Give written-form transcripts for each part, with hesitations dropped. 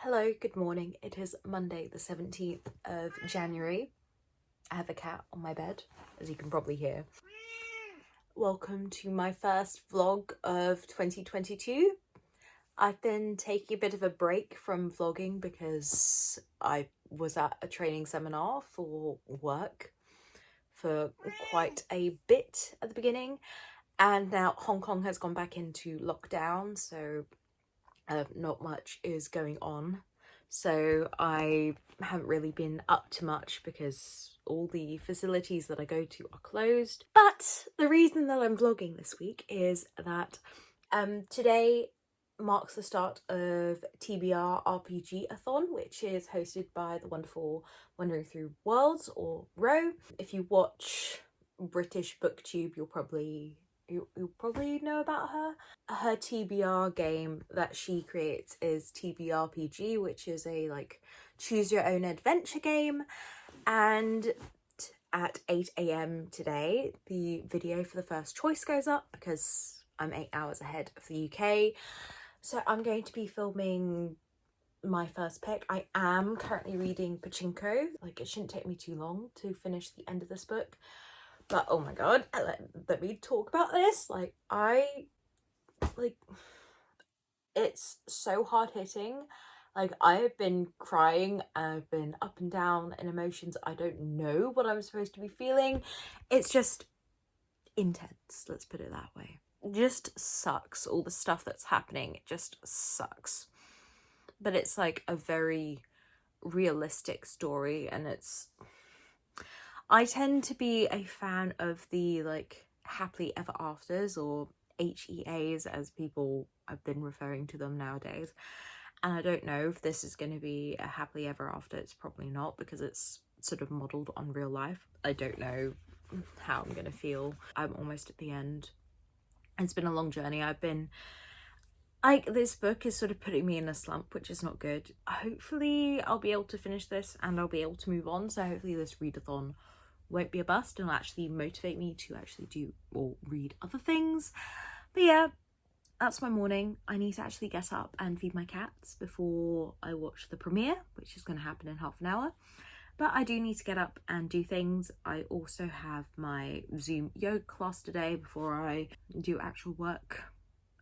Hello, good morning. It is Monday the 17th of January. I have a cat on my bed, as you can probably hear. Welcome to my first vlog of 2022. I've been taking a bit of a break from vlogging because I was at a training seminar for work for quite a bit at the beginning, and now Hong Kong has gone back into lockdown, so not much is going on. So I haven't really been up to much because all the facilities that I go to are closed. But the reason that I'm vlogging this week is that today marks the start of TBRPGathon, which is hosted by the wonderful Wandering Through Worlds, or Ro. If you watch British BookTube, you'll probably know about her. Her TBR game that she creates is TBRPG, which is a choose your own adventure game. And at 8 AM today, the video for the first choice goes up because I'm 8 hours ahead of the UK. So I'm going to be filming my first pick. I am currently reading Pachinko. It shouldn't take me too long to finish the end of this book. But oh my god, let me talk about this. It's so hard hitting. I have been crying, I've been up and down in emotions. I don't know what I'm supposed to be feeling. It's just intense, let's put it that way. It just sucks, all the stuff that's happening. It just sucks. But it's a very realistic story, and I tend to be a fan of the happily ever afters, or HEAs as people have been referring to them nowadays. And I don't know if this is going to be a happily ever after. It's probably not, because it's sort of modelled on real life. I don't know how I'm going to feel. I'm almost at the end. It's been a long journey. This book is sort of putting me in a slump, which is not good. Hopefully I'll be able to finish this and I'll be able to move on. So hopefully this readathon won't be a bust and will actually motivate me to actually do or read other things. But yeah, that's my morning. I need to actually get up and feed my cats before I watch the premiere, which is going to happen in half an hour. But I do need to get up and do things. I also have my Zoom yoga class today before I do actual work,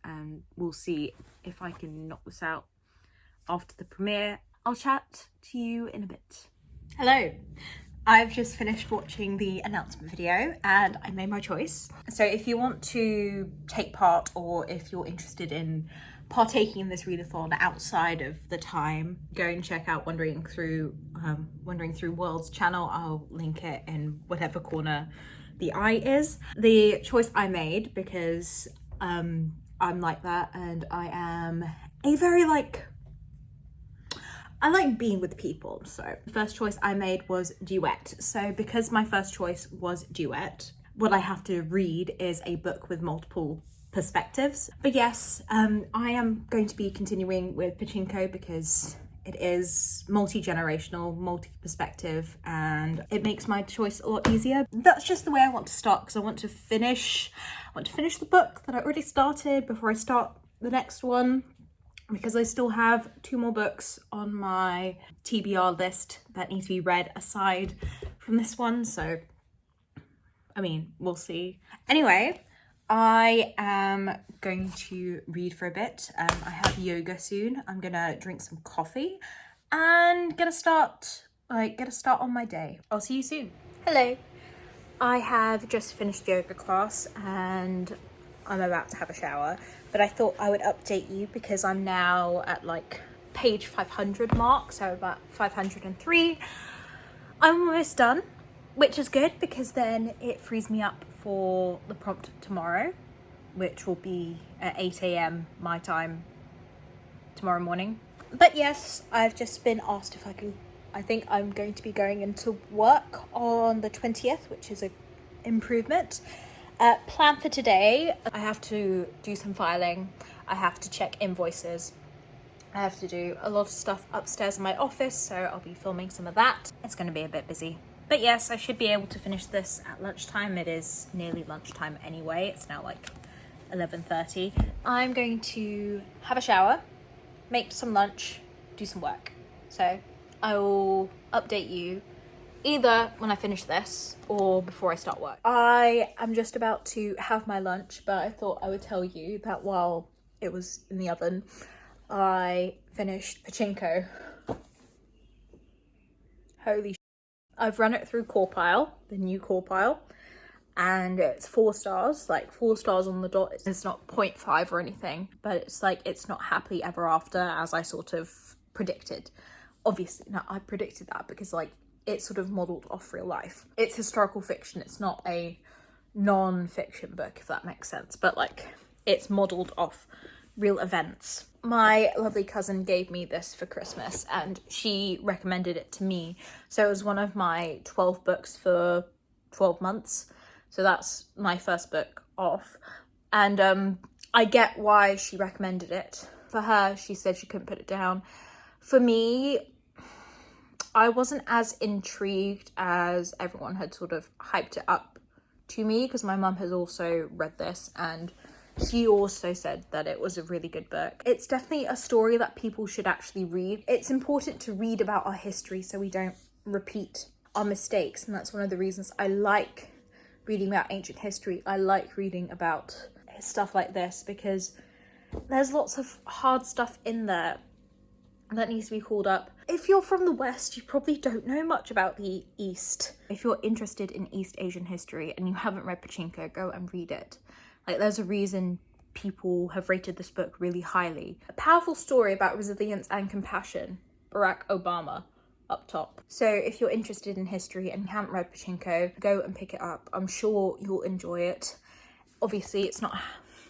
and we'll see if I can knock this out after the premiere. I'll chat to you in a bit. Hello. I've just finished watching the announcement video and I made my choice. So if you want to take part, or if you're interested in partaking in this readathon outside of the time, go and check out Wandering Through Worlds channel. I'll link it in whatever corner the eye is. The choice I made because I'm like that, and I am a very I like being with people. So the first choice I made was duet. So because my first choice was duet, what I have to read is a book with multiple perspectives. But yes, I am going to be continuing with Pachinko because it is multi-generational, multi-perspective, and it makes my choice a lot easier. That's just the way I want to start, because I want to finish the book that I already started before I start the next one, because I still have 2 more books on my TBR list that need to be read aside from this one. So, I mean, we'll see. Anyway, I am going to read for a bit. I have yoga soon. I'm gonna drink some coffee and get a start on my day. I'll see you soon. Hello. I have just finished yoga class and I'm about to have a shower, but I thought I would update you because I'm now at page 500 mark, so about 503. I'm almost done, which is good because then it frees me up for the prompt tomorrow, which will be at 8 AM my time tomorrow morning. But yes, I've just been asked if I think I'm going to be going into work on the 20th, which is an improvement. Plan for today, I have to do some filing, I have to check invoices, I have to do a lot of stuff upstairs in my office, so I'll be filming some of that. It's going to be a bit busy. But yes, I should be able to finish this at lunchtime. It is nearly lunchtime anyway. It's now 11:30. I'm going to have a shower, make some lunch, do some work. So I will update you either when I finish this or before I start work. I am just about to have my lunch, but I thought I would tell you that while it was in the oven, I finished pachinko. Holy sh*. I've run it through Corpile, the new Corpile, and it's 4 stars, like 4 stars on the dot. It's not 0.5 or anything, but it's like, it's not happily ever after as I sort of predicted. Obviously, no, I predicted that because like it's sort of modelled off real life. It's historical fiction, it's not a non-fiction book, if that makes sense, but like it's modelled off real events. My lovely cousin gave me this for Christmas and she recommended it to me. So it was one of my 12 books for 12 months. So that's my first book off. And I get why she recommended it. For her, she said she couldn't put it down. For me, I wasn't as intrigued as everyone had sort of hyped it up to me, because my mum has also read this and she also said that it was a really good book. It's definitely a story that people should actually read. It's important to read about our history so we don't repeat our mistakes, and that's one of the reasons I like reading about ancient history. I like reading about stuff like this because there's lots of hard stuff in there that needs to be called up. If you're from the West, you probably don't know much about the East. If you're interested in East Asian history and you haven't read Pachinko, go and read it. Like, there's a reason people have rated this book really highly. A powerful story about resilience and compassion. Barack Obama up top. So if you're interested in history and you haven't read Pachinko, go and pick it up. I'm sure you'll enjoy it. Obviously,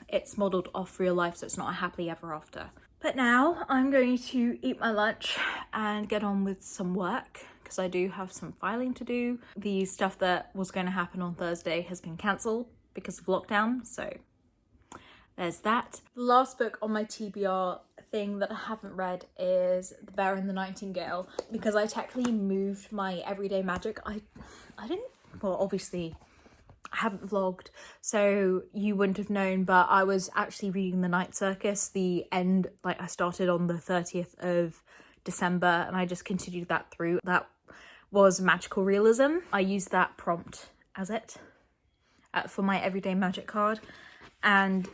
it's modelled off real life, so it's not a happily ever after. But now I'm going to eat my lunch and get on with some work because I do have some filing to do. The stuff that was going to happen on Thursday has been cancelled because of lockdown, so there's that. The last book on my TBR thing that I haven't read is The Bear and the Nightingale, because I technically moved my everyday magic. I didn't, well, obviously I haven't vlogged, so you wouldn't have known, but I was actually reading The Night Circus, the end, like I started on the 30th of December and I just continued that through. That was magical realism. I used that prompt as it for my everyday magic card, and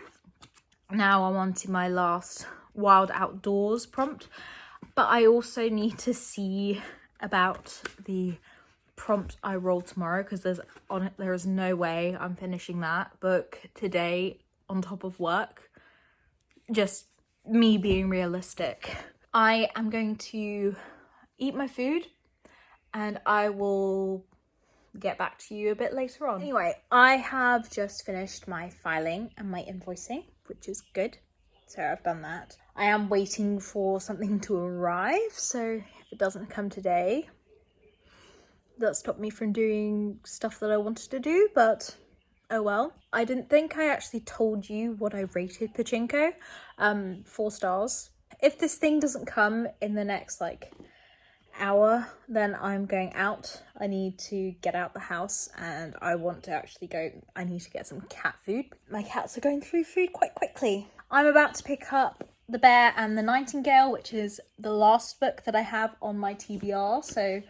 now I'm on to my last wild outdoors prompt. But I also need to see about the prompt I roll tomorrow, because there is no way I'm finishing that book today on top of work. Just me being realistic. I am going to eat my food and I will get back to you a bit later on. Anyway, I have just finished my filing and my invoicing, which is good. So I've done that. I am waiting for something to arrive, so if it doesn't come today, that stopped me from doing stuff that I wanted to do, but oh well. I didn't think I actually told you what I rated Pachinko. 4 stars. If this thing doesn't come in the next like hour, then I'm going out. I need to get out the house and I want to actually go. I need to get some cat food. My cats are going through food quite quickly. I'm about to pick up The Bear and the Nightingale, which is the last book that I have on my TBR, so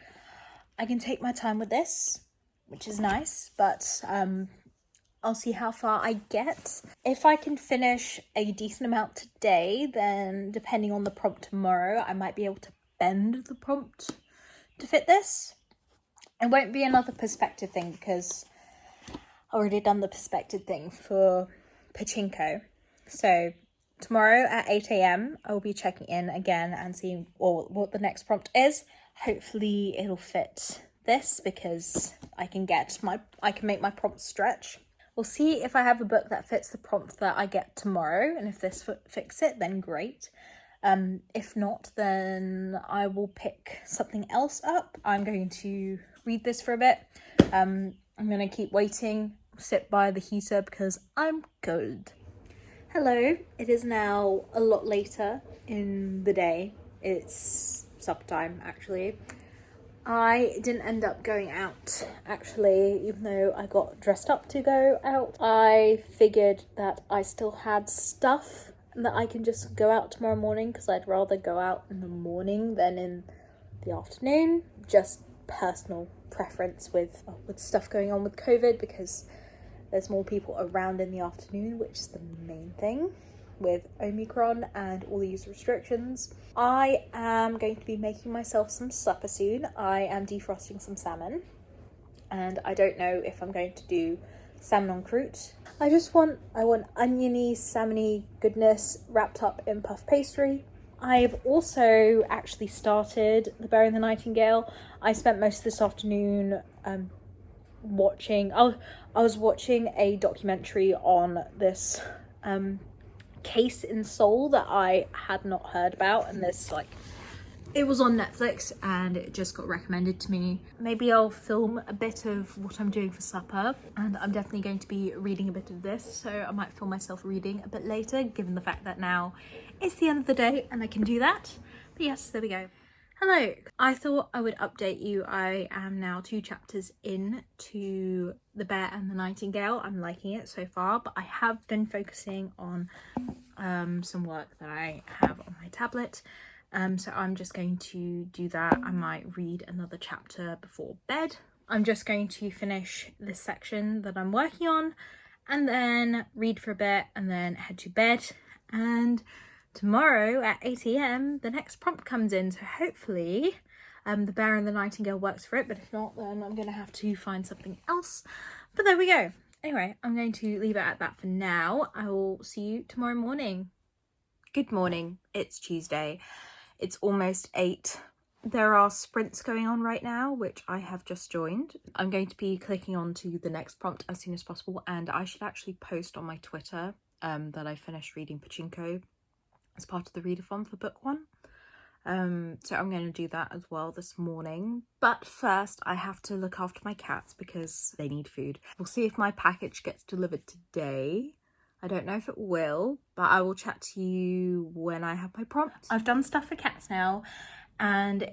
I can take my time with this, which is nice, but I'll see how far I get. If I can finish a decent amount today, then depending on the prompt tomorrow, I might be able to bend the prompt to fit this. It won't be another perspective thing because I've already done the perspective thing for Pachinko. So tomorrow at 8 AM, I'll be checking in again and seeing what the next prompt is. Hopefully it'll fit this because I can make my prompt stretch. We'll see if I have a book that fits the prompt that I get tomorrow, and if this fits it, then great. If not, then I will pick something else up. I'm going to read this for a bit. I'm going to keep waiting, sit by the heater because I'm cold. Hello, it is now a lot later in the day. It's supper time, actually. I didn't end up going out, actually, even though I got dressed up to go out. I figured that I still had stuff and that I can just go out tomorrow morning, because I'd rather go out in the morning than in the afternoon. Just personal preference with stuff going on with COVID, because there's more people around in the afternoon, which is the main thing with Omicron and all these restrictions. I am going to be making myself some supper soon. I am defrosting some salmon, and I don't know if I'm going to do salmon en croûte. I want oniony, salmony goodness wrapped up in puff pastry. I've also actually started The Bear and the Nightingale. I spent most of this afternoon watching, I was watching a documentary on this case in Seoul that I had not heard about, and this, like, it was on Netflix and it just got recommended to me. Maybe I'll film a bit of what I'm doing for supper, and I'm definitely going to be reading a bit of this, so I might film myself reading a bit later, given the fact that now it's the end of the day and I can do that. But yes, there we go. Hello, I thought I would update you. I am now 2 chapters in to The Bear and the Nightingale. I'm liking it so far, but I have been focusing on some work that I have on my tablet. So I'm just going to do that. I might read another chapter before bed. I'm just going to finish this section that I'm working on, and then read for a bit, and then head to bed. And tomorrow at 8 AM, the next prompt comes in. So hopefully The Bear and the Nightingale works for it, but if not, then I'm going to have to find something else. But there we go. Anyway, I'm going to leave it at that for now. I will see you tomorrow morning. Good morning. It's Tuesday. It's almost 8. There are sprints going on right now, which I have just joined. I'm going to be clicking on to the next prompt as soon as possible, and I should actually post on my Twitter that I finished reading Pachinko as part of the readathon for book 1. So I'm going to do that as well this morning. But first, I have to look after my cats because they need food. We'll see if my package gets delivered today. I don't know if it will, but I will chat to you when I have my prompt. I've done stuff for cats now, and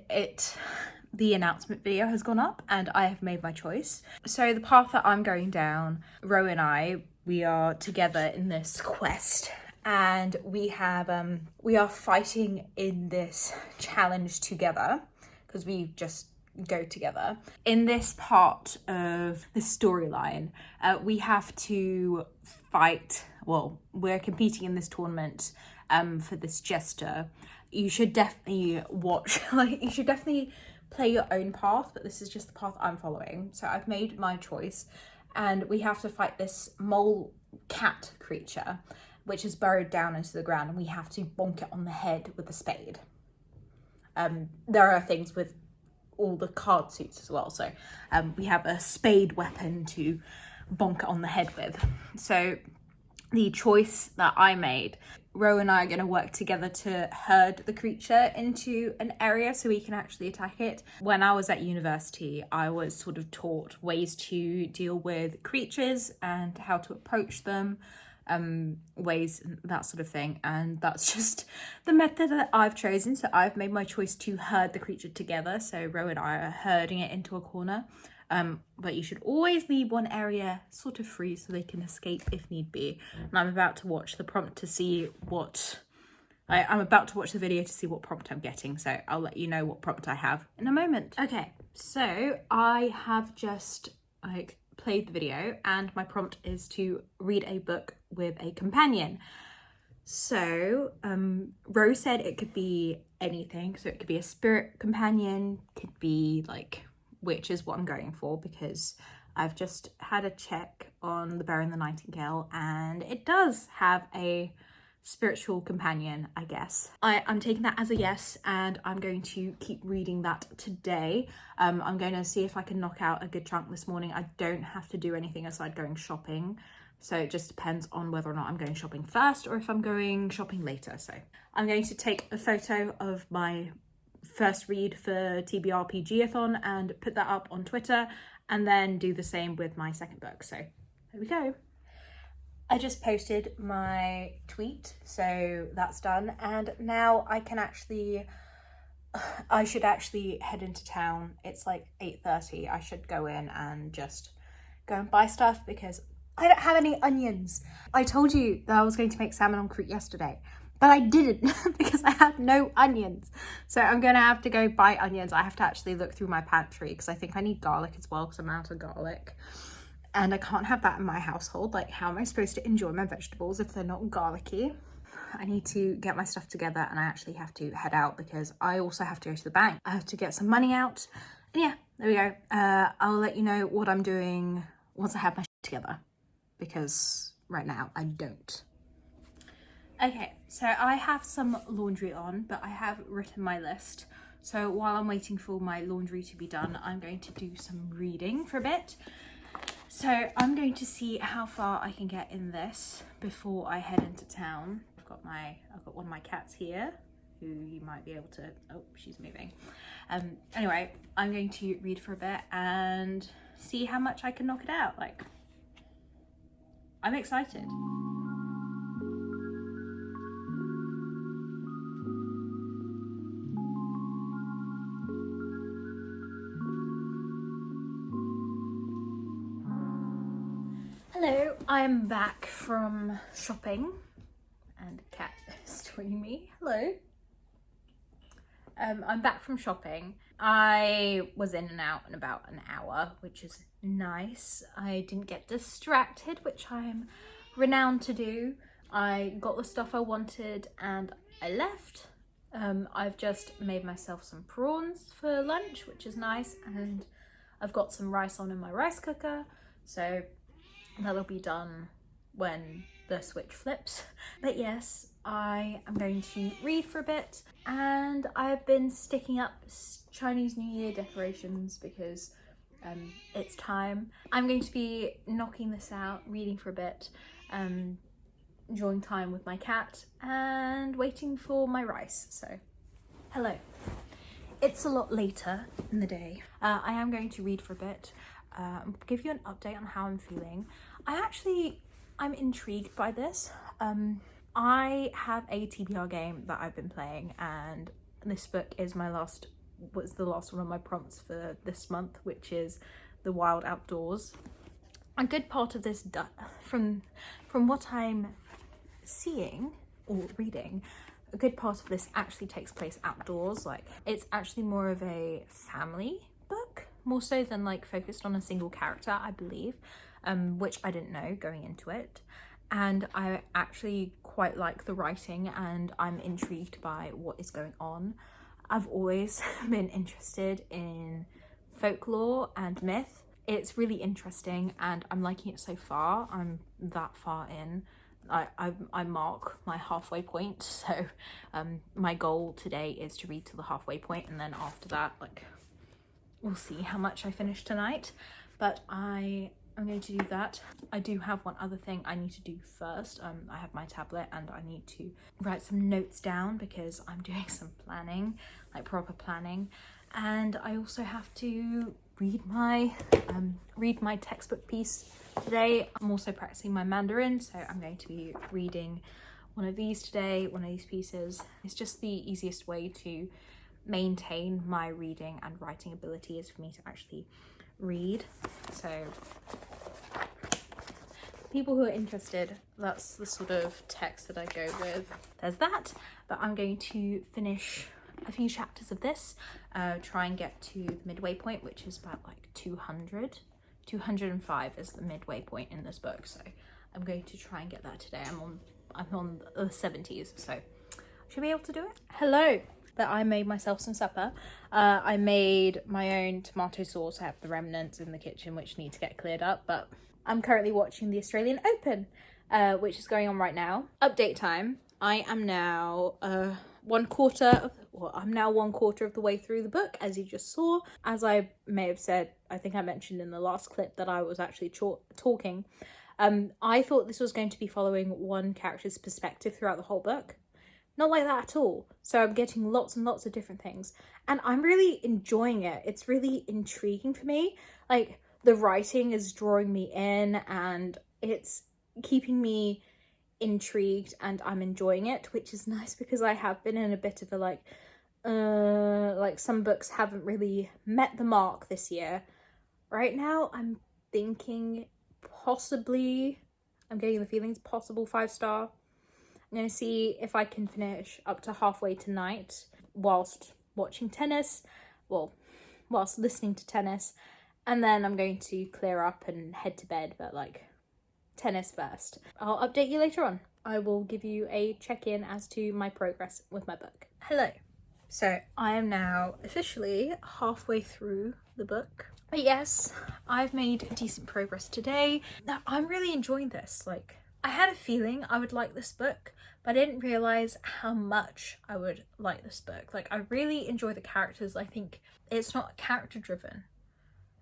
the announcement video has gone up and I have made my choice. So the path that I'm going down, Ro and I, we are together in this quest, and we are fighting in this challenge together because we just go together. In this part of the storyline, we have to fight. Well, we're competing in this tournament for this jester. You should definitely watch, you should definitely play your own path, but this is just the path I'm following. So I've made my choice, and we have to fight this mole cat creature, which is burrowed down into the ground, and we have to bonk it on the head with a spade. There are things with all the card suits as well, so we have a spade weapon to bonk it on the head with. So the choice that I made, Ro and I are going to work together to herd the creature into an area so we can actually attack it. When I was at university, I was sort of taught ways to deal with creatures and how to approach them, ways, that sort of thing, and that's just the method that I've chosen. So I've made my choice to herd the creature together, so Ro and I are herding it into a corner, but you should always leave one area sort of free so they can escape if need be. And I'm about to watch the prompt to see what I'm about to watch the video to see what prompt I'm getting, so I'll let you know what prompt I have in a moment. Okay, so I have just played the video, and my prompt is to read a book with a companion. So Rose said it could be anything, so it could be a spirit companion, could be which is what I'm going for, because I've just had a check on The Bear and the Nightingale and it does have a spiritual companion, I guess. I'm taking that as a yes, and I'm going to keep reading that today. I'm going to see if I can knock out a good chunk this morning. I don't have to do anything aside going shopping, so it just depends on whether or not I'm going shopping first or if I'm going shopping later. So I'm going to take a photo of my first read for TBRPGathon and put that up on Twitter, and then do the same with my second book. So there we go. I just posted my tweet, so that's done, and now I should actually head into town. It's like 8:30. I should go in and just go and buy stuff because I don't have any onions. I told you that I was going to make salmon on croûte yesterday, but I didn't because I had no onions. So I'm gonna have to go buy onions. I have to actually look through my pantry because I think I need garlic as well because I'm out of garlic. And I can't have that in my household. Like, how am I supposed to enjoy my vegetables if they're not garlicky? I need to get my stuff together and I actually have to head out because I also have to go to the bank. I have to get some money out. And yeah, there we go. I'll let you know what I'm doing once I have my shit together because right now I don't. Okay, so I have some laundry on, but I have written my list. So while I'm waiting for my laundry to be done, I'm going to do some reading for a bit. So I'm going to see how far I can get in this before I head into town. I've got one of my cats here who you might be able to, oh, she's moving. Anyway, I'm going to read for a bit and see how much I can knock it out. Like, I'm excited. Hello, I'm back from shopping and cat is joining me. Hello. I'm back from shopping. I was in and out in about an hour, which is nice. I didn't get distracted, which I'm renowned to do. I got the stuff I wanted and I left. I've just made myself some prawns for lunch, which is nice, and I've got some rice on in my rice cooker, so that'll be done when the switch flips. But yes, I am going to read for a bit, and I've been sticking up Chinese New Year decorations because it's time. I'm going to be knocking this out, reading for a bit, enjoying time with my cat and waiting for my rice. So hello, it's a lot later in the day. I am going to read for a bit, give you an update on how I'm feeling. I'm intrigued by this. I have a TBR game that I've been playing, and this book is was the last one of my prompts for this month, which is The Wild Outdoors. A good part of this, from what I'm seeing or reading, a good part of this actually takes place outdoors. Like, it's actually more of a family book, more so than like focused on a single character, I believe, which I didn't know going into it. And I actually quite like the writing and I'm intrigued by what is going on. I've always been interested in folklore and myth. It's really interesting and I'm liking it so far. I'm that far in. I mark my halfway point, so my goal today is to read to the halfway point, and then after that, like, we'll see how much I finish tonight. But I'm going to do that. I do have one other thing I need to do first. I have my tablet and I need to write some notes down because I'm doing some planning, like proper planning. And I also have to read my textbook piece today. I'm also practicing my Mandarin, so I'm going to be reading one of these today, one of these pieces. It's just the easiest way to maintain my reading and writing ability is for me to actually read. So people who are interested, that's the sort of text that I go with. There's that, but I'm going to finish a few chapters of this, try and get to the midway point, which is about like 205 is the midway point in this book, so I'm going to try and get that today. I'm on the 70s, so I should be able to do it. Hello. But I made myself some supper. I made my own tomato sauce. I have the remnants in the kitchen which need to get cleared up, but I'm currently watching the Australian Open, which is going on right now. Update time. I am now one quarter of the way through the book, as you just saw. As I may have said, I think I mentioned in the last clip that I was actually talking. I thought this was going to be following one character's perspective throughout the whole book. Not like that at all. So I'm getting lots and lots of different things and I'm really enjoying it. It's really intriguing for me. Like, the writing is drawing me in and it's keeping me intrigued and I'm enjoying it, which is nice because I have been in a bit of a like some books haven't really met the mark this year. Right now I'm thinking possibly, I'm getting the feelings, possible 5-star. I'm going to see if I can finish up to halfway tonight whilst watching tennis, well, whilst listening to tennis, and then I'm going to clear up and head to bed, but like tennis first. I'll update you later on. I will give you a check-in as to my progress with my book. Hello. So I am now officially halfway through the book. But yes, I've made decent progress today. Now, I'm really enjoying this. Like, I had a feeling I would like this book, but I didn't realise how much I would like this book. Like, I really enjoy the characters. I think it's not character driven.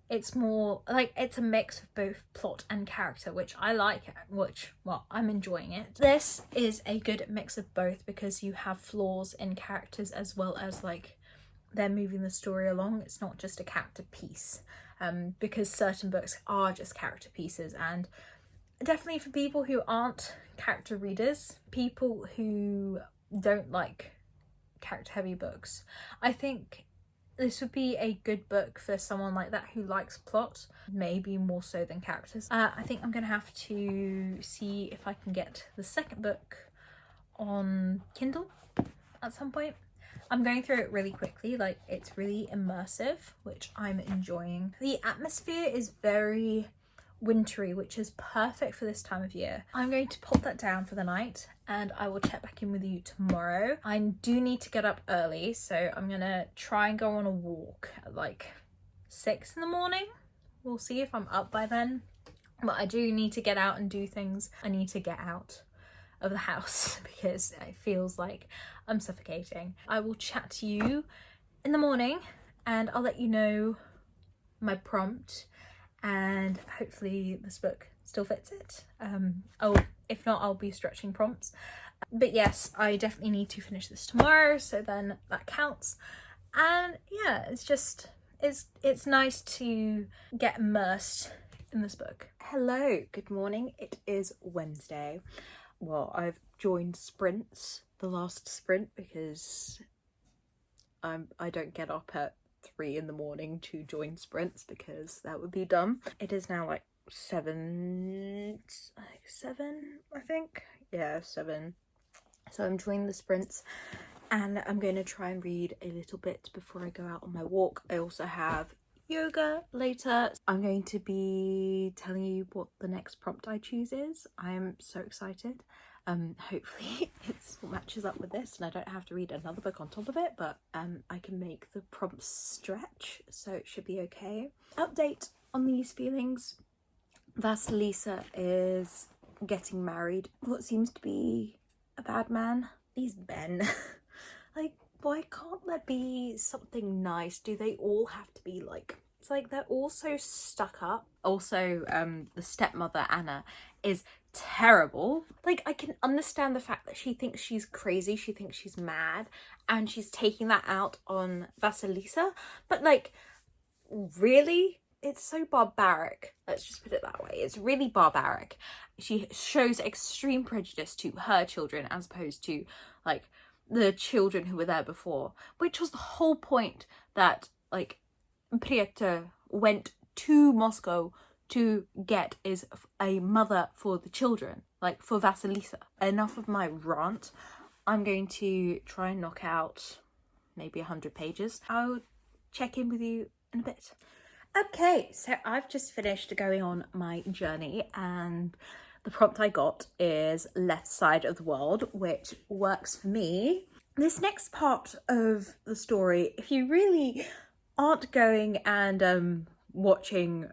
It's more like it's a mix of both plot and character, which I like, well, I'm enjoying it. This is a good mix of both because you have flaws in characters as well as like they're moving the story along. It's not just a character piece, because certain books are just character pieces, and definitely for people who aren't character readers, people who don't like character heavy books, I think this would be a good book for someone like that who likes plot, maybe more so than characters. I think I'm gonna have to see if I can get the second book on Kindle at some point. I'm going through it really quickly, like it's really immersive, which I'm enjoying. The atmosphere is very wintry, which is perfect for this time of year. I'm going to pop that down for the night and I will check back in with you tomorrow. I do need to get up early, so I'm gonna try and go on a walk at like 6 in the morning. We'll see if I'm up by then, but I do need to get out and do things. I need to get out of the house because it feels like I'm suffocating. I will chat to you in the morning and I'll let you know my prompt, and hopefully this book still fits it. If not, I'll be stretching prompts. But yes, I definitely need to finish this tomorrow, so then that counts. And yeah, it's nice to get immersed in this book. Hello, good morning. It is Wednesday. Well, I've joined sprints, the last sprint, because I don't get up at 3 in the morning to join sprints because that would be dumb. It is now like 7 I think. Yeah, 7. So I'm joining the sprints and I'm going to try and read a little bit before I go out on my walk. I also have yoga later. I'm going to be telling you what the next prompt I choose is. I'm so excited. Hopefully it matches up with this and I don't have to read another book on top of it, but I can make the prompts stretch, so it should be okay. Update on these feelings. Vasilisa is getting married. What seems to be a bad man. These men. Like, why can't there be something nice? Do they all have to be like, it's like they're all so stuck up. Also, the stepmother Anna is terrible. Like, I can understand the fact that she thinks she's crazy, she thinks she's mad, and she's taking that out on Vasilisa, but like, really? It's so barbaric. Let's just put it that way. It's really barbaric. She shows extreme prejudice to her children as opposed to like the children who were there before, which was the whole point that like Prieto went to Moscow to get, is a mother for the children, like for Vasilisa. Enough of my rant. I'm going to try and knock out maybe 100 pages. I'll check in with you in a bit. Okay, so I've just finished going on my journey and the prompt I got is left side of the world, which works for me. This next part of the story, if you really aren't going and watching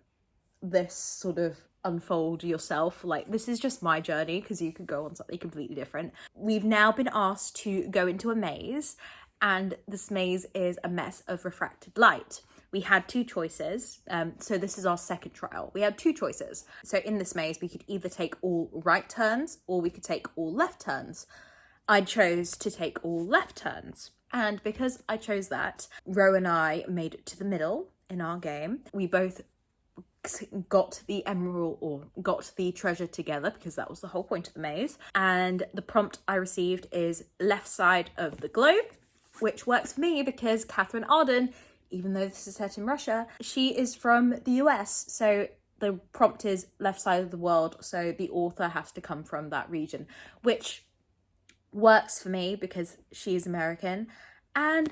this sort of unfold yourself, like this is just my journey because you could go on something completely different. We've now been asked to go into a maze, and this maze is a mess of refracted light. We had 2 choices, so this is our second trial. We had 2 choices. So in this maze, we could either take all right turns or we could take all left turns. I chose to take all left turns. And because I chose that, Ro and I made it to the middle in our game. We both got the emerald or got the treasure together because that was the whole point of the maze. And the prompt I received is left side of the globe, which works for me because Catherine Arden, even though this is set in Russia, she is from the US, so the prompt is left side of the world, so the author has to come from that region, which works for me because she's American, and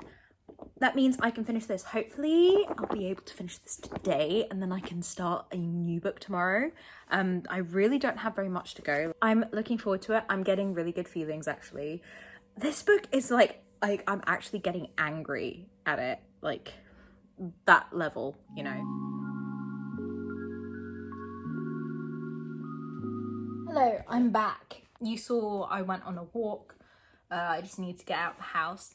that means I can finish this. Hopefully I'll be able to finish this today, and then I can start a new book tomorrow. I really don't have very much to go. I'm looking forward to it. I'm getting really good feelings, actually. This book is like I'm actually getting angry at it, like that level, you know. Hello, I'm back. You saw I went on a walk. I just need to get out the house.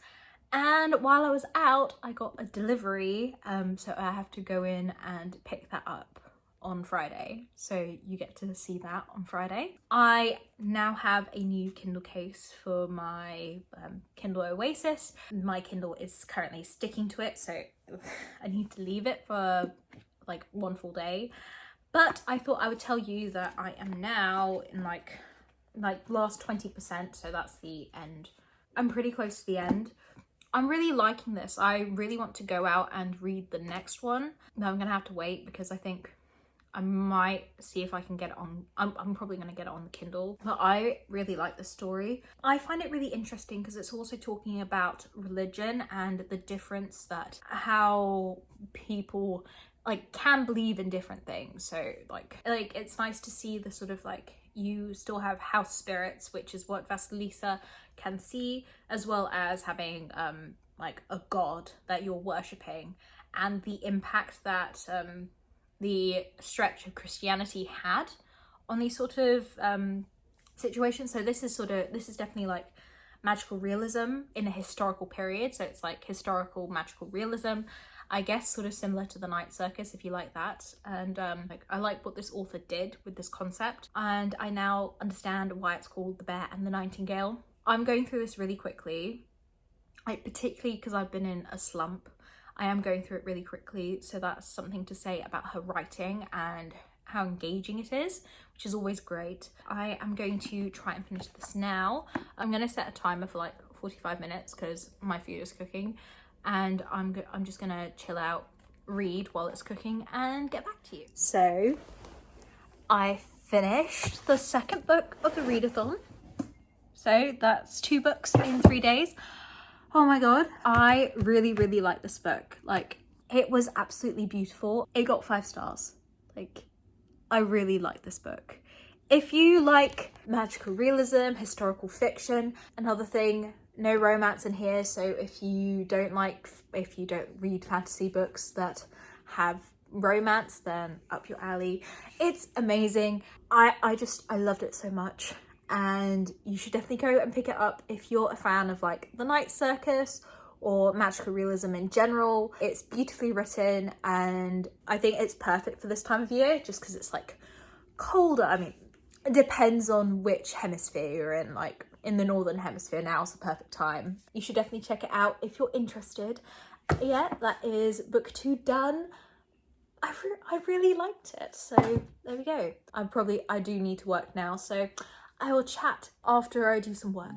And while I was out, I got a delivery. So I have to go in and pick that up on Friday. So you get to see that on Friday. I now have a new Kindle case for my Kindle Oasis. My Kindle is currently sticking to it, so I need to leave it for like one full day. But I thought I would tell you that I am now in like last 20%, so that's the end. I'm pretty close to the end. I'm really liking this. I really want to go out and read the next one. Now I'm gonna have to wait because I think I might see if I can get it on. I'm probably gonna get it on the Kindle, but I really like the story. I find it really interesting because it's also talking about religion and the difference that how people like can believe in different things. So like it's nice to see the sort of like you still have house spirits, which is what Vasilisa can see, as well as having like a god that you're worshipping, and the impact that the stretch of Christianity had on these sort of situations. So this is definitely like magical realism in a historical period. So it's like historical magical realism, I guess, sort of similar to the Night Circus, if you like that. And I like what this author did with this concept, and I now understand why it's called The Bear and the Nightingale. I'm going through this really quickly, like particularly because I've been in a slump. I am going through it really quickly, so that's something to say about her writing and how engaging it is, which is always great. I am going to try and finish this now. I'm going to set a timer for like 45 minutes because my food is cooking, and I'm just going to chill out, read while it's cooking, and get back to you. So I finished the second book of the readathon. So that's 2 books in 3 days. Oh my god, I really like this book. Like, it was absolutely beautiful. It got 5 stars. Like, I really like this book. If you like magical realism, historical fiction, another thing, no romance in here. So if you don't read fantasy books that have romance, then up your alley. It's amazing. I loved it so much. And you should definitely go and pick it up if you're a fan of like the Night Circus or magical realism in general. It's beautifully written, and I think it's perfect for this time of year just because it's like colder. I mean, it depends on which hemisphere you're in. Like in the northern hemisphere, now is the perfect time. You should definitely check it out if you're interested. Yeah, that is book 2 done. I really liked it, so there we go. I do need to work now, so I will chat after I do some work.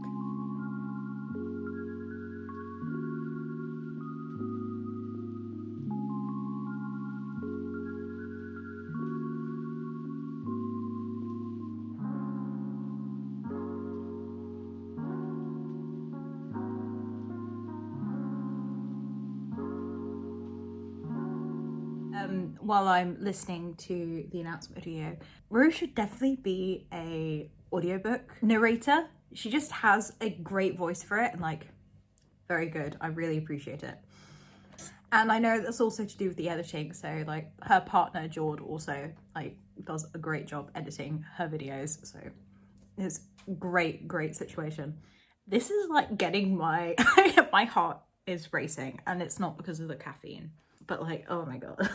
While I'm listening to the announcement video, Rue should definitely be a audiobook narrator. She just has a great voice for it, and like very good. I really appreciate it. And I know that's also to do with the editing, so like her partner Jord also like does a great job editing her videos, so it's great situation. This is like getting my my heart is racing, and it's not because of the caffeine, but like, oh my god.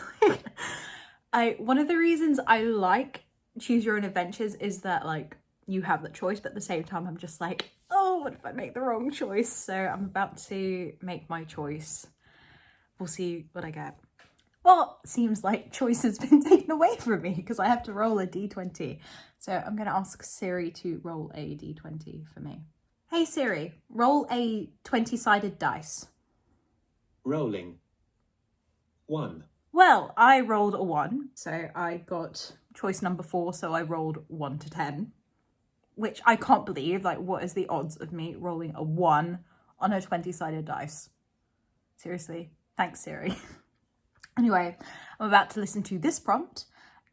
One of the reasons I like Choose Your Own Adventures is that like you have the choice, but at the same time I'm just like, oh, what if I make the wrong choice? So I'm about to make my choice. We'll see what I get. Well, seems like choice has been taken away from me because I have to roll a d20. So I'm going to ask Siri to roll a d20 for me. Hey Siri, roll a 20-sided dice. Rolling. 1. Well, I rolled a 1, so I got choice number 4, so I rolled 1 to 10, which I can't believe. Like, what is the odds of me rolling a 1 on a 20-sided dice? Seriously, thanks Siri. Anyway, I'm about to listen to this prompt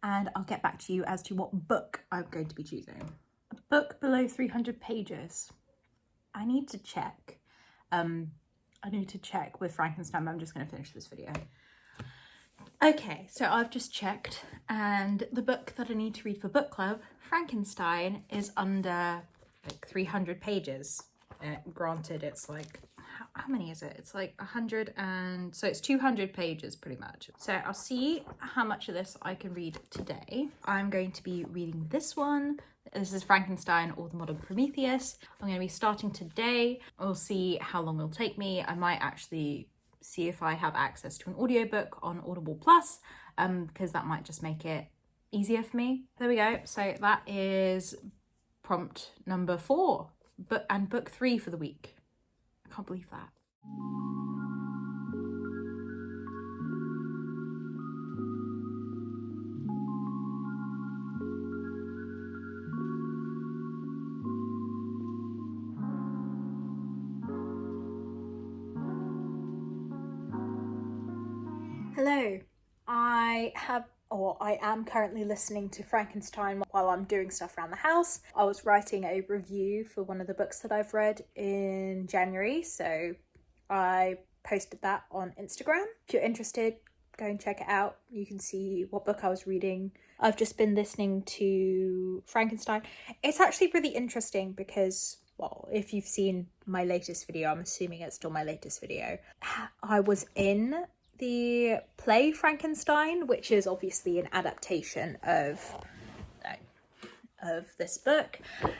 and I'll get back to you as to what book I'm going to be choosing. A book below 300 pages. I need to check. With Frankenstein, but I'm just going to finish this video. Okay, so I've just checked, and the book that I need to read for book club, Frankenstein, is under like 300 pages. Granted, it's like, how many is it? It's like 100, and so it's 200 pages pretty much. So I'll see how much of this I can read today. I'm going to be reading this one. This is Frankenstein or the Modern Prometheus. I'm going to be starting today. We'll see how long it'll take me. I might actually see if I have access to an audiobook on Audible Plus, because that might just make it easier for me. There we go. So that is prompt number 4, and book 3 for the week. I can't believe that. Hello, I am currently listening to Frankenstein while I'm doing stuff around the house. I was writing a review for one of the books that I've read in January, so I posted that on Instagram. If you're interested, go and check it out. You can see what book I was reading. I've just been listening to Frankenstein. It's actually really interesting because, well, if you've seen my latest video, I'm assuming it's still my latest video, I was in the play Frankenstein, which is obviously an adaptation of this book,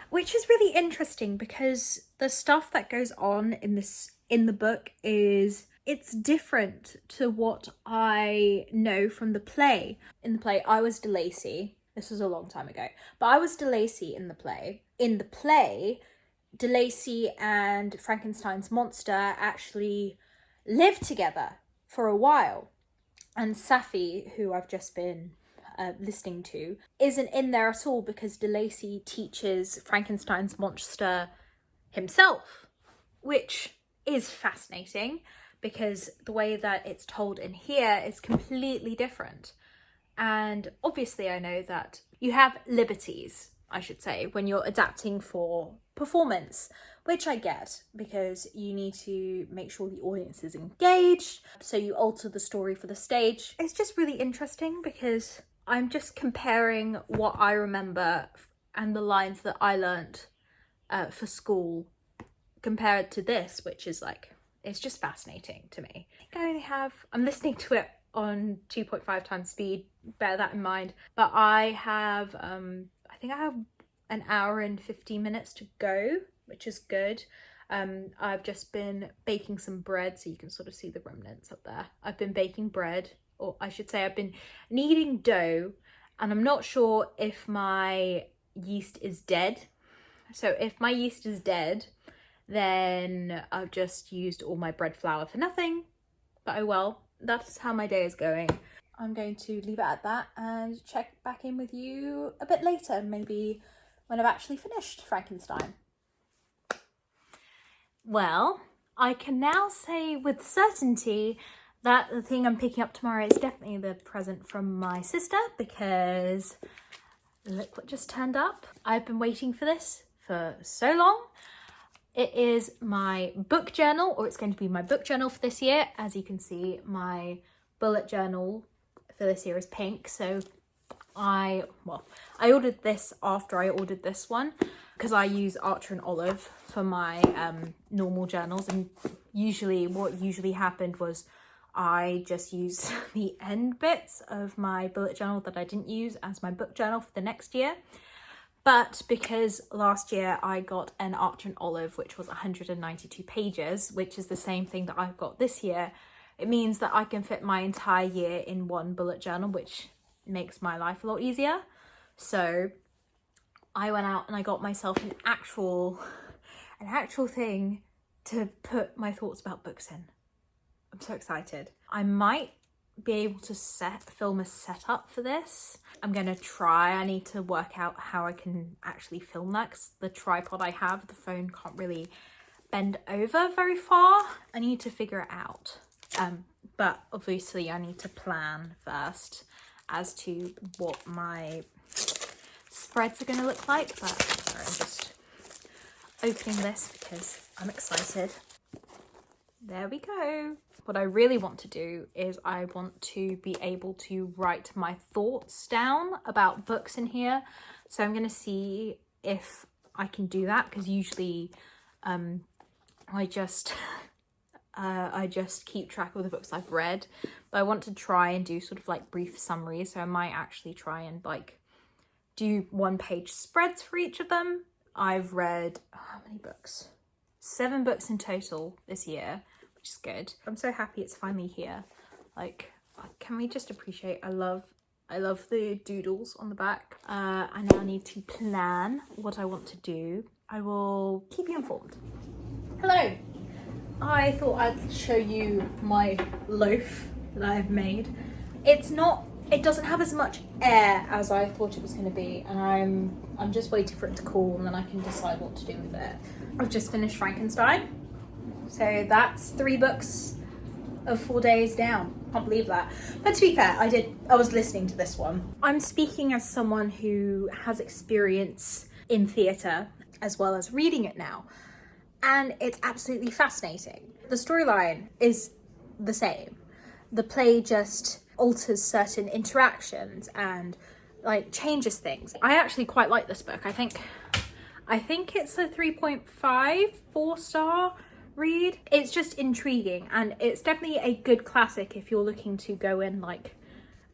which is really interesting because the stuff that goes on in the book it's different to what I know from the play. In the play, I was DeLacy. This was a long time ago, but I was DeLacy in the play. In the play, DeLacy and Frankenstein's monster actually lived together for a while, and Safi, who I've just been listening to, isn't in there at all because DeLacy teaches Frankenstein's monster himself, which is fascinating because the way that it's told in here is completely different. And obviously I know that you have liberties, I should say, when you're adapting for performance, which I get because you need to make sure the audience is engaged, so you alter the story for the stage. It's just really interesting because I'm just comparing what I remember and the lines that I learnt for school compared to this, which is like, it's just fascinating to me. I'm listening to it on 2.5 times speed, bear that in mind, but I have, I think I have an hour and 15 minutes to go, which is good. I've just been baking some bread, so you can sort of see the remnants up there. I've been baking bread, or I should say I've been kneading dough, and I'm not sure if my yeast is dead. So if my yeast is dead, then I've just used all my bread flour for nothing, but oh well, that's how my day is going. I'm going to leave it at that and check back in with you a bit later, maybe when I've actually finished Frankenstein. Well, I can now say with certainty that the thing I'm picking up tomorrow is definitely the present from my sister, because look what just turned up. I've been waiting for this for so long. It is my book journal, or it's going to be my book journal for this year. As you can see, my bullet journal for this year is pink. So I ordered this after I ordered this one because I use Archer and Olive for my normal journals, and what usually happened was I just used the end bits of my bullet journal that I didn't use as my book journal for the next year. But because last year I got an Archer and Olive, which was 192 pages, which is the same thing that I've got this year, it means that I can fit my entire year in one bullet journal, which makes my life a lot easier. So I went out and I got myself an actual thing to put my thoughts about books in. I'm so excited. I might be able to film a setup for this. I'm gonna try. I need to work out how I can actually film that, because the tripod I have, the phone can't really bend over very far. I need to figure it out. But obviously I need to plan first as to what my spreads are gonna look like. But sorry, I'm just opening this because I'm excited. There we go. What I really want to do is I want to be able to write my thoughts down about books in here. So I'm going to see if I can do that, because usually I just keep track of the books I've read. But I want to try and do sort of like brief summaries. So I might actually try and like do 1-page spreads for each of them. I've read, how many books? 7 books in total this year, which is good. I'm so happy it's finally here. Like, can we just appreciate, I love the doodles on the back. I now need to plan what I want to do. I will keep you informed. Hello. I thought I'd show you my loaf that I've made. It doesn't have as much air as I thought it was going to be, and I'm just waiting for it to cool and then I can decide what to do with it. I've just finished Frankenstein, so that's 3 books of 4 days down. Can't believe that. But to be fair, I was listening to this one. I'm speaking as someone who has experience in theatre as well as reading it now, and it's absolutely fascinating. The storyline is the same. The play just alters certain interactions and like changes things. I actually quite like this book. I think it's a 3.5, 4-star read. It's just intriguing, and it's definitely a good classic if you're looking to go and like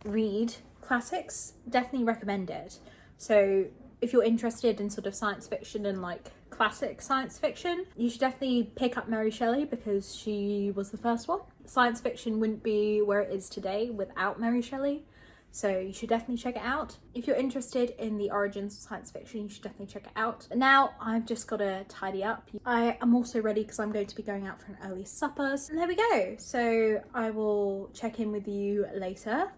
read classics. Definitely recommend it. So if you're interested in sort of science fiction and like classic science fiction, you should definitely pick up Mary Shelley, because she was the first one. Science fiction wouldn't be where it is today without Mary Shelley. So you should definitely check it out. If you're interested in the origins of science fiction, you should definitely check it out. Now I've just got to tidy up. I am also ready because I'm going to be going out for an early supper. And there we go. So I will check in with you later.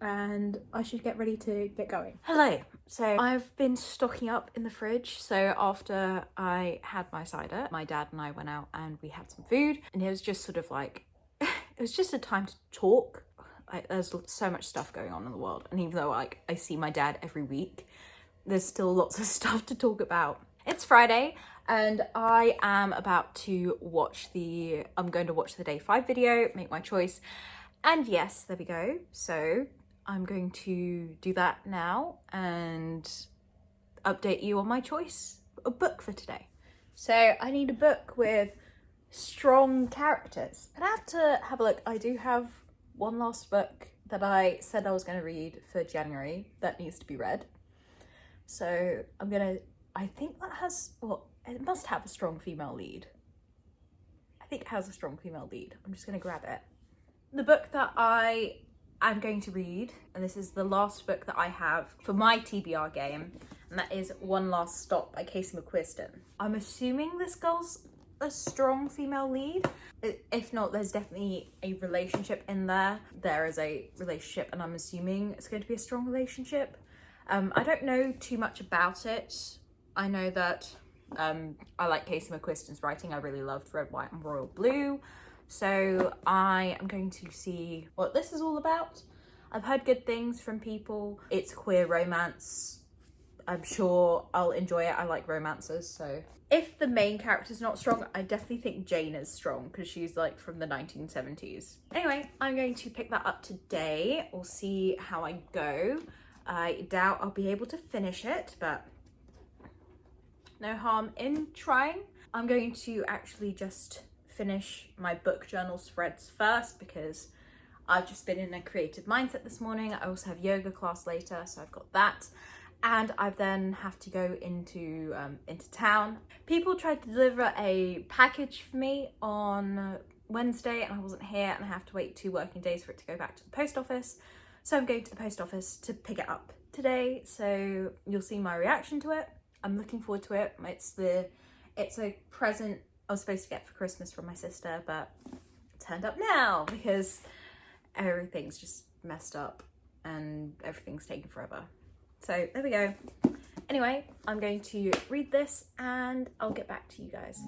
And I should get ready to get going. Hello. So I've been stocking up in the fridge. So after I had my cider, my dad and I went out and we had some food, and it was just sort of like, it was just a time to talk. There's so much stuff going on in the world, and even though like I see my dad every week, there's still lots of stuff to talk about. It's Friday and I am about to I'm going to watch the day 5 video, make my choice, and yes, there we go. So I'm going to do that now and update you on my choice of book for today. So I need a book with strong characters. And I have to have a look. I do have one last book that I said I was going to read for January that needs to be read. So I think that has, it must have a strong female lead. I think it has a strong female lead. I'm just going to grab it. The book that I'm going to read, and this is the last book that I have for my TBR game, and that is One Last Stop by Casey McQuiston. I'm assuming this girl's a strong female lead. If not, there's definitely a relationship in there. There is a relationship, and I'm assuming it's going to be a strong relationship. I don't know too much about it. I know that I like Casey McQuiston's writing. I really loved Red, White and Royal Blue. So I am going to see what this is all about. I've heard good things from people. It's queer romance. I'm sure I'll enjoy it. I like romances, so. If the main character's not strong, I definitely think Jane is strong because she's like from the 1970s. Anyway, I'm going to pick that up today. We'll see how I go. I doubt I'll be able to finish it, but no harm in trying. I'm going to actually just finish my book journal spreads first because I've just been in a creative mindset this morning. I also have yoga class later, so I've got that. And I then have to go into town. People tried to deliver a package for me on Wednesday and I wasn't here, and I have to wait 2 working days for it to go back to the post office. So I'm going to the post office to pick it up today. So you'll see my reaction to it. I'm looking forward to it. It's a present I was supposed to get for Christmas from my sister, but it turned up now because everything's just messed up and everything's taking forever. So there we go. Anyway, I'm going to read this and I'll get back to you guys.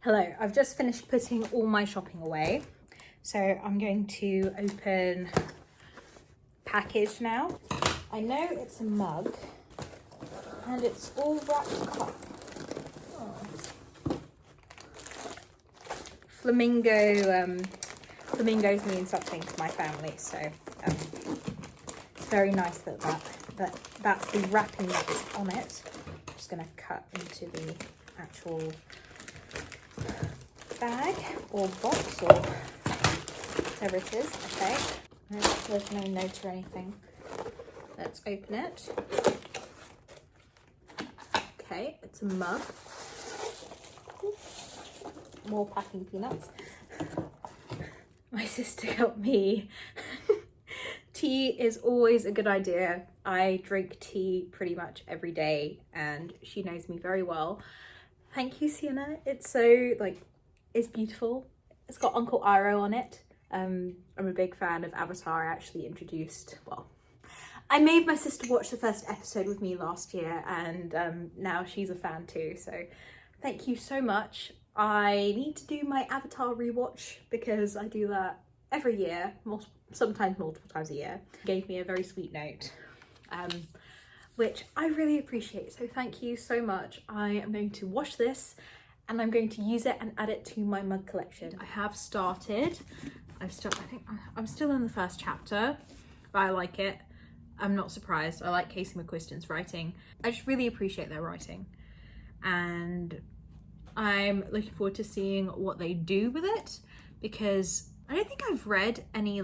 Hello, I've just finished putting all my shopping away. So I'm going to open package now. I know it's a mug and it's all wrapped up. Oh. Flamingos mean something to my family, so it's very nice that's the wrapping that's on it. I'm just gonna cut into the actual bag or box or whatever it is. Okay, there's no note or anything. Let's open it. Okay, it's a mug. More packing peanuts. My sister got me. Tea is always a good idea. I drink tea pretty much every day and she knows me very well. Thank you, Sienna. It's so it's beautiful. It's got Uncle Iroh on it. I'm a big fan of Avatar. I actually I made my sister watch the first episode with me last year and now she's a fan too. So thank you so much. I need to do my Avatar rewatch because I do that every year, sometimes multiple times a year. Gave me a very sweet note, which I really appreciate. So thank you so much. I am going to wash this and I'm going to use it and add it to my mug collection. I have started. I think I'm still in the first chapter, but I like it. I'm not surprised. I like Casey McQuiston's writing. I just really appreciate their writing. And I'm looking forward to seeing what they do with it because I don't think I've read any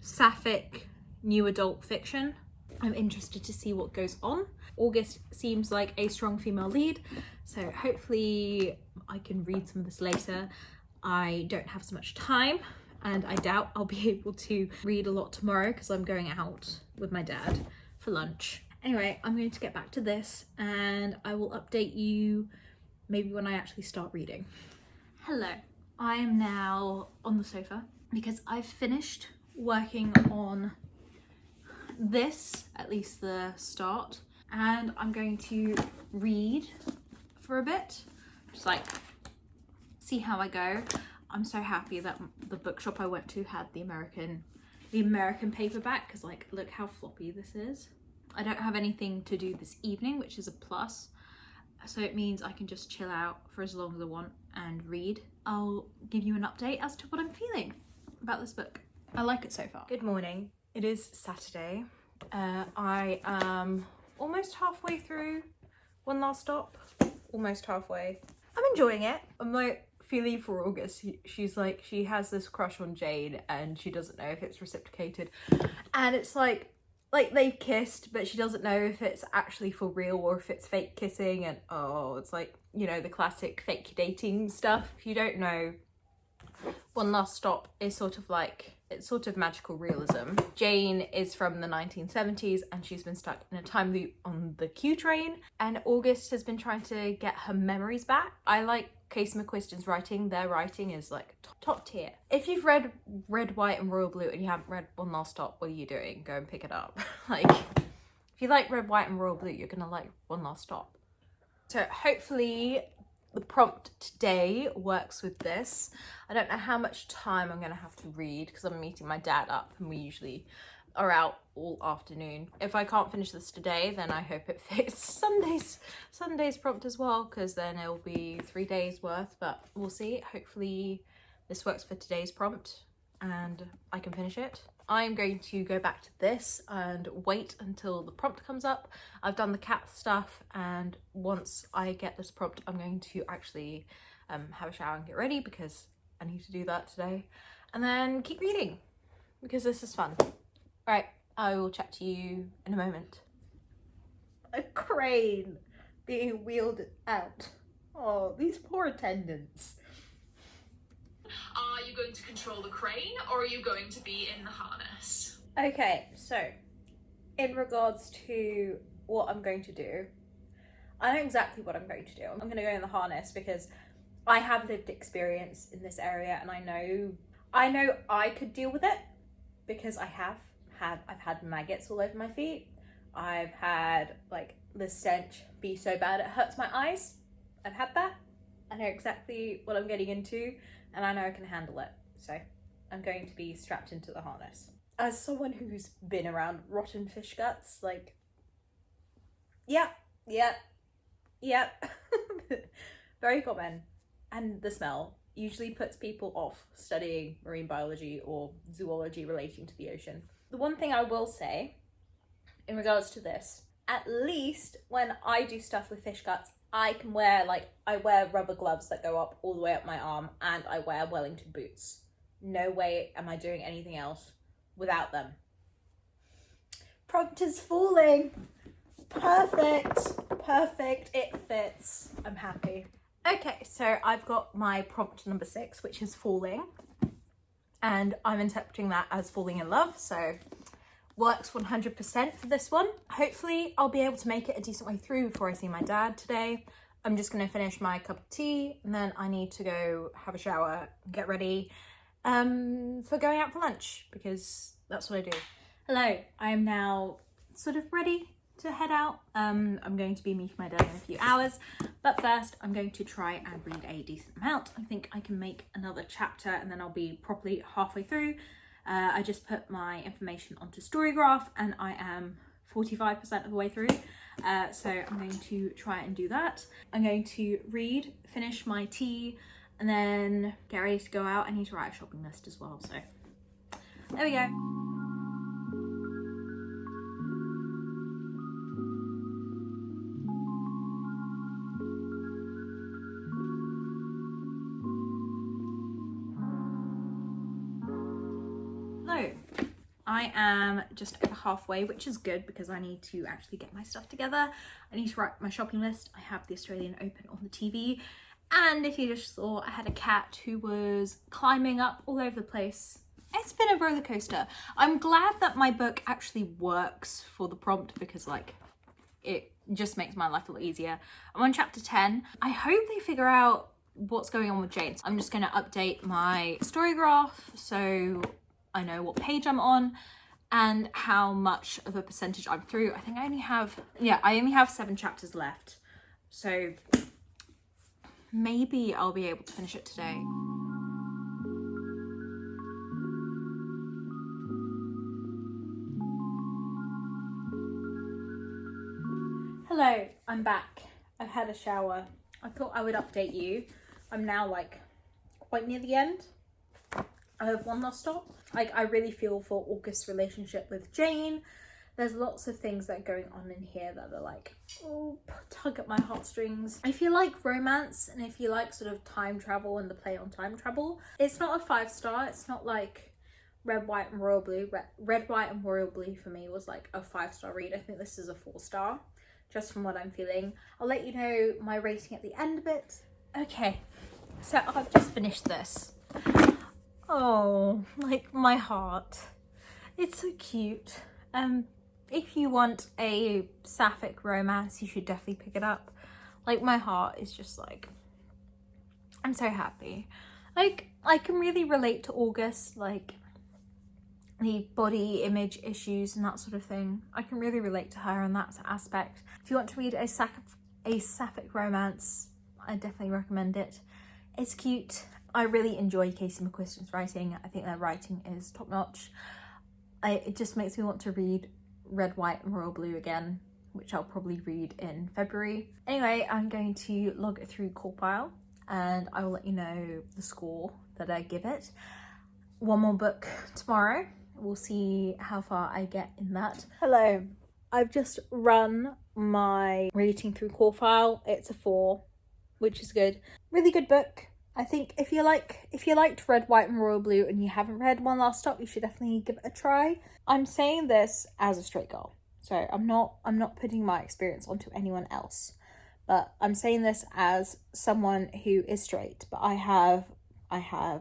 sapphic new adult fiction. I'm interested to see what goes on. August seems like a strong female lead, so hopefully I can read some of this later. I don't have so much time and I doubt I'll be able to read a lot tomorrow because I'm going out with my dad for lunch. Anyway, I'm going to get back to this and I will update you maybe when I actually start reading. Hello, I am now on the sofa because I've finished working on this, at least the start, and I'm going to read for a bit, just see how I go. I'm so happy that the bookshop I went to had the American paperback because look how floppy this is. I don't have anything to do this evening, which is a plus. So it means I can just chill out for as long as I want and read. I'll give you an update as to what I'm feeling about this book. I like it so far. Good morning. It is Saturday. I am almost halfway through One Last Stop. Almost halfway. I'm enjoying it. I'm feeling for August. She's she has this crush on Jane and she doesn't know if it's reciprocated. And it's they've kissed, but she doesn't know if it's actually for real or if it's fake kissing. And oh, it's the classic fake dating stuff. If you don't know, One Last Stop is sort of magical realism. Jane is from the 1970s and she's been stuck in a time loop on the Q train, and August has been trying to get her memories back. I like Casey McQuiston's writing. Their writing is top tier. If you've read Red, White and Royal Blue and you haven't read One Last Stop, what are you doing? Go and pick it up. If you like Red, White and Royal Blue, you're gonna like One Last Stop. So hopefully the prompt today works with this. I don't know how much time I'm gonna have to read because I'm meeting my dad up and we usually are out all afternoon. If I can't finish this today, then I hope it fits Sunday's prompt as well, because then it'll be 3 days worth, but we'll see. Hopefully this works for today's prompt and I can finish it. I'm going to go back to this and wait until the prompt comes up. I've done the cat stuff, and once I get this prompt, I'm going to actually have a shower and get ready because I need to do that today, and then keep reading because this is fun. All right, I will chat to you in a moment. A crane. being wheeled out. Oh, these poor attendants. Are you going to control the crane, or are you going to be in the harness? Okay, so in regards to what I'm going to do, I know exactly what I'm going to do. I'm going to go in the harness because I have lived experience in this area, and I know I could deal with it because I've had maggots all over my feet. I've had like the stench be so bad it hurts my eyes. I've had that. I know exactly what I'm getting into, and I know I can handle it. So I'm going to be strapped into the harness. As someone who's been around rotten fish guts, like, yep. Very common. And the smell usually puts people off studying marine biology or zoology relating to the ocean. The one thing I will say in regards to this, at least when I do stuff with fish guts, I wear rubber gloves that go up all the way up my arm, and I wear Wellington boots. No way am I doing anything else without them. Prompt is falling. Perfect, it fits. I'm happy. Okay, so I've got my prompt number 6, which is falling, and I'm interpreting that as falling in love, so works 100% for this one. Hopefully I'll be able to make it a decent way through before I see my dad today. I'm just going to finish my cup of tea, and then I need to go have a shower and get ready for going out for lunch, because that's what I do. Hello, I am now sort of ready to head out. I'm going to be meeting my dad in a few hours, but first I'm going to try and read a decent amount. I think I can make another chapter and then I'll be properly halfway through. I just put my information onto Storygraph and I am 45% of the way through, so I'm going to try and do that. I'm going to read, finish my tea, and then get ready to go out. I need to write a shopping list as well, so there we go. I am just over halfway, which is good because I need to actually get my stuff together. I need to write my shopping list. I have the Australian Open on the TV. And if you just saw, I had a cat who was climbing up all over the place. It's been a roller coaster. I'm glad that my book actually works for the prompt because like it just makes my life a lot easier. I'm on chapter 10. I hope they figure out what's going on with Jane. So I'm just going to update my Storygraph so I know what page I'm on and how much of a percentage I'm through. I think I only have 7 chapters left. So maybe I'll be able to finish it today. Hello, I'm back. I've had a shower. I thought I would update you. I'm now like quite near the end. I have one last stop. Like, I really feel for August's relationship with Jane. There's lots of things that are going on in here that are like, oh, tug at my heartstrings. If you like romance and if you like sort of time travel and the play on time travel, it's not a 5-star. It's not like Red, White and Royal Blue. Red, White and Royal Blue for me was like a 5-star read. I think this is a 4-star, just from what I'm feeling. I'll let you know my rating at the end of it. Okay, so I've just finished this. Oh, like my heart. It's so cute. If you want a sapphic romance, you should definitely pick it up. Like, my heart is just like, I'm so happy. Like, I can really relate to August, like the body image issues and that sort of thing. I can really relate to her in that aspect. If you want to read a sapphic romance, I definitely recommend it. It's cute. I really enjoy Casey McQuiston's writing. I think their writing is top notch. It just makes me want to read Red, White and Royal Blue again, which I'll probably read in February. Anyway, I'm going to log it through Corpile and I will let you know the score that I give it. One more book tomorrow. We'll see how far I get in that. Hello, I've just run my rating through Corpile. It's a 4, which is good. Really good book. I think if you liked Red, White and Royal Blue and you haven't read One Last Stop, you should definitely give it a try. I'm saying this as a straight girl, so I'm not putting my experience onto anyone else. but I'm saying this as someone who is straight, but I have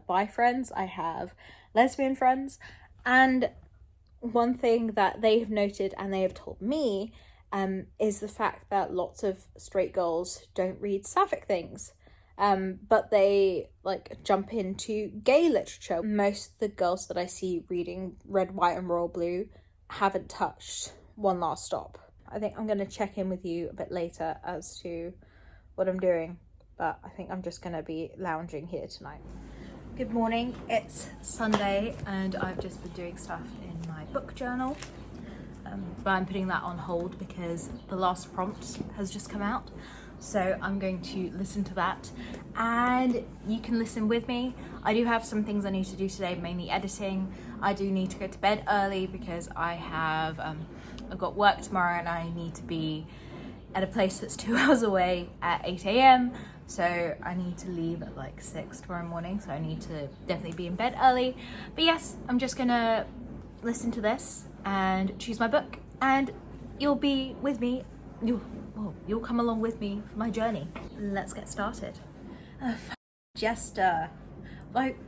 bi friends, I have lesbian friends, and one thing that they have noted and they have told me is the fact that lots of straight girls don't read sapphic things, but they like jump into gay literature. Most of the girls that I see reading Red, White and Royal Blue haven't touched One Last Stop. I think I'm going to check in with you a bit later as to what I'm doing, but I think I'm just going to be lounging here tonight. Good morning, it's Sunday and I've just been doing stuff in my book journal, but I'm putting that on hold because the last prompt has just come out, so I'm going to listen to that and you can listen with me. I do have some things I need to do today, mainly editing. I do need to go to bed early because I've got work tomorrow and I need to be at a place that's 2 hours away at 8 a.m. So I need to leave at like 6 tomorrow morning, so I need to definitely be in bed early. But yes, I'm just gonna listen to this and choose my book, and you'll be with me. You'll come along with me for my journey. Let's get started. Jester, like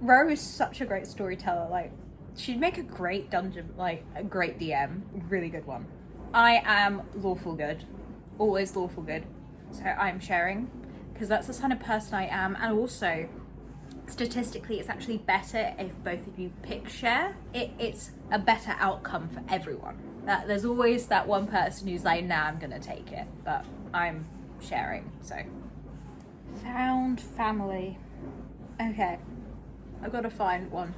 Rose is such a great storyteller. Like she'd make a great dungeon, like a great DM, really good one. I am lawful good, always lawful good. So I'm sharing, because that's the kind of person I am, and also statistically it's actually better if both of you pick share. It's a better outcome for everyone. There's always that one person who's like, nah, I'm gonna take it, but I'm sharing. So found family. Okay, I've got to find one.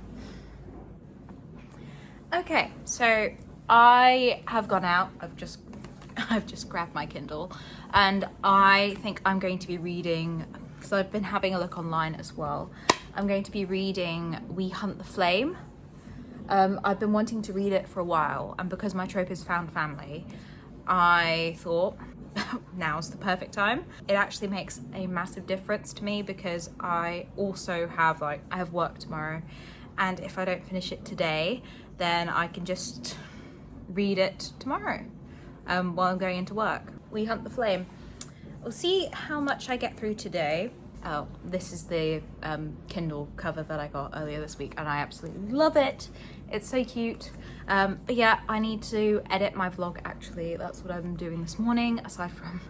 Okay, so I have gone out. I've just grabbed my Kindle, and I think I'm going to be reading, because I've been having a look online as well. I'm going to be reading We Hunt the Flame. I've been wanting to read it for a while, and because my trope is found family, I thought now's the perfect time. It actually makes a massive difference to me because I also have I have work tomorrow, and if I don't finish it today, then I can just read it tomorrow while I'm going into work. We Hunt the Flame. We'll see how much I get through today. Oh, this is the Kindle cover that I got earlier this week and I absolutely love it. It's so cute. But yeah, I need to edit my vlog actually. That's what I'm doing this morning, aside from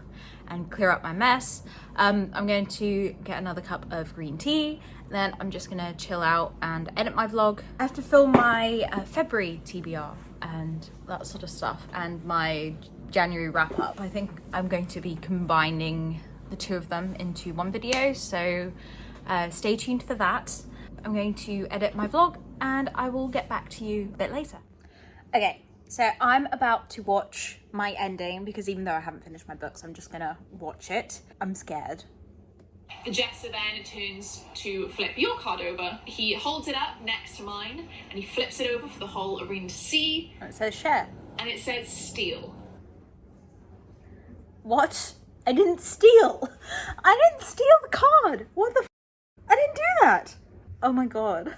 and clear up my mess. I'm going to get another cup of green tea, then I'm just gonna chill out and edit my vlog. I have to film my February TBR and that sort of stuff, and my January wrap up. I think I'm going to be combining the two of them into one video, so stay tuned for that. I'm going to edit my vlog and I will get back to you a bit later. Okay, so I'm about to watch my ending because even though I haven't finished my books, I'm just gonna watch it. I'm scared. The jester then turns to flip your card over. He holds it up next to mine and he flips it over for the whole arena to see. It says share. And it says steal. What? I didn't steal. I didn't steal the card. What the I didn't do that. Oh my god.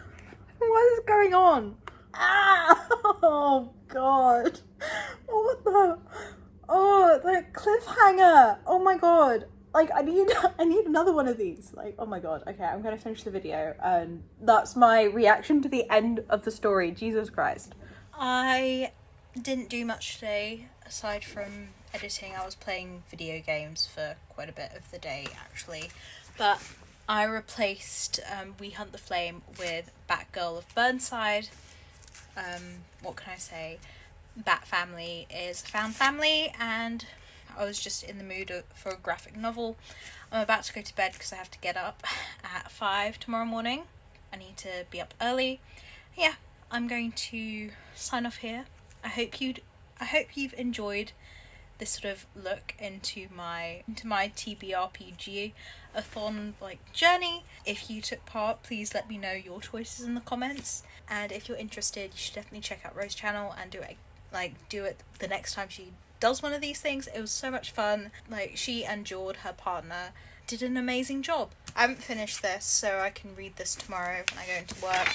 What is going on? Ah! Oh god. What the? Oh, the cliffhanger. Oh my god. Like I need another one of these. Like, oh my god. Okay, I'm gonna finish the video and that's my reaction to the end of the story. Jesus Christ. I didn't do much today aside from editing. I was playing video games for quite a bit of the day actually, but I replaced We Hunt the Flame with Batgirl of Burnside. What can I say? Bat Family is found family, and I was just in the mood for a graphic novel. I'm about to go to bed because I have to get up at 5 tomorrow morning. I need to be up early. Yeah, I'm going to sign off here. I hope you've enjoyed this sort of look into my TBRPGathon journey. If you took part, please let me know your choices in the comments, and if you're interested, you should definitely check out Rose's channel and do it the next time she does one of these things. It was so much fun. She and Jord, her partner, did an amazing job. I haven't finished this, so I can read this tomorrow when I go into work.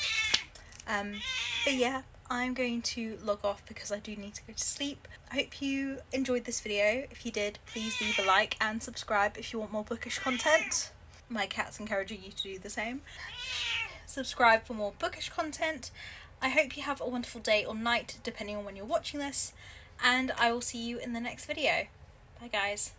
But yeah, I'm going to log off because I do need to go to sleep. I hope you enjoyed this video. If you did, please leave a like and subscribe if you want more bookish content. My cat's encouraging you to do the same. Subscribe for more bookish content. I hope you have a wonderful day or night, depending on when you're watching this, and I will see you in the next video. Bye guys.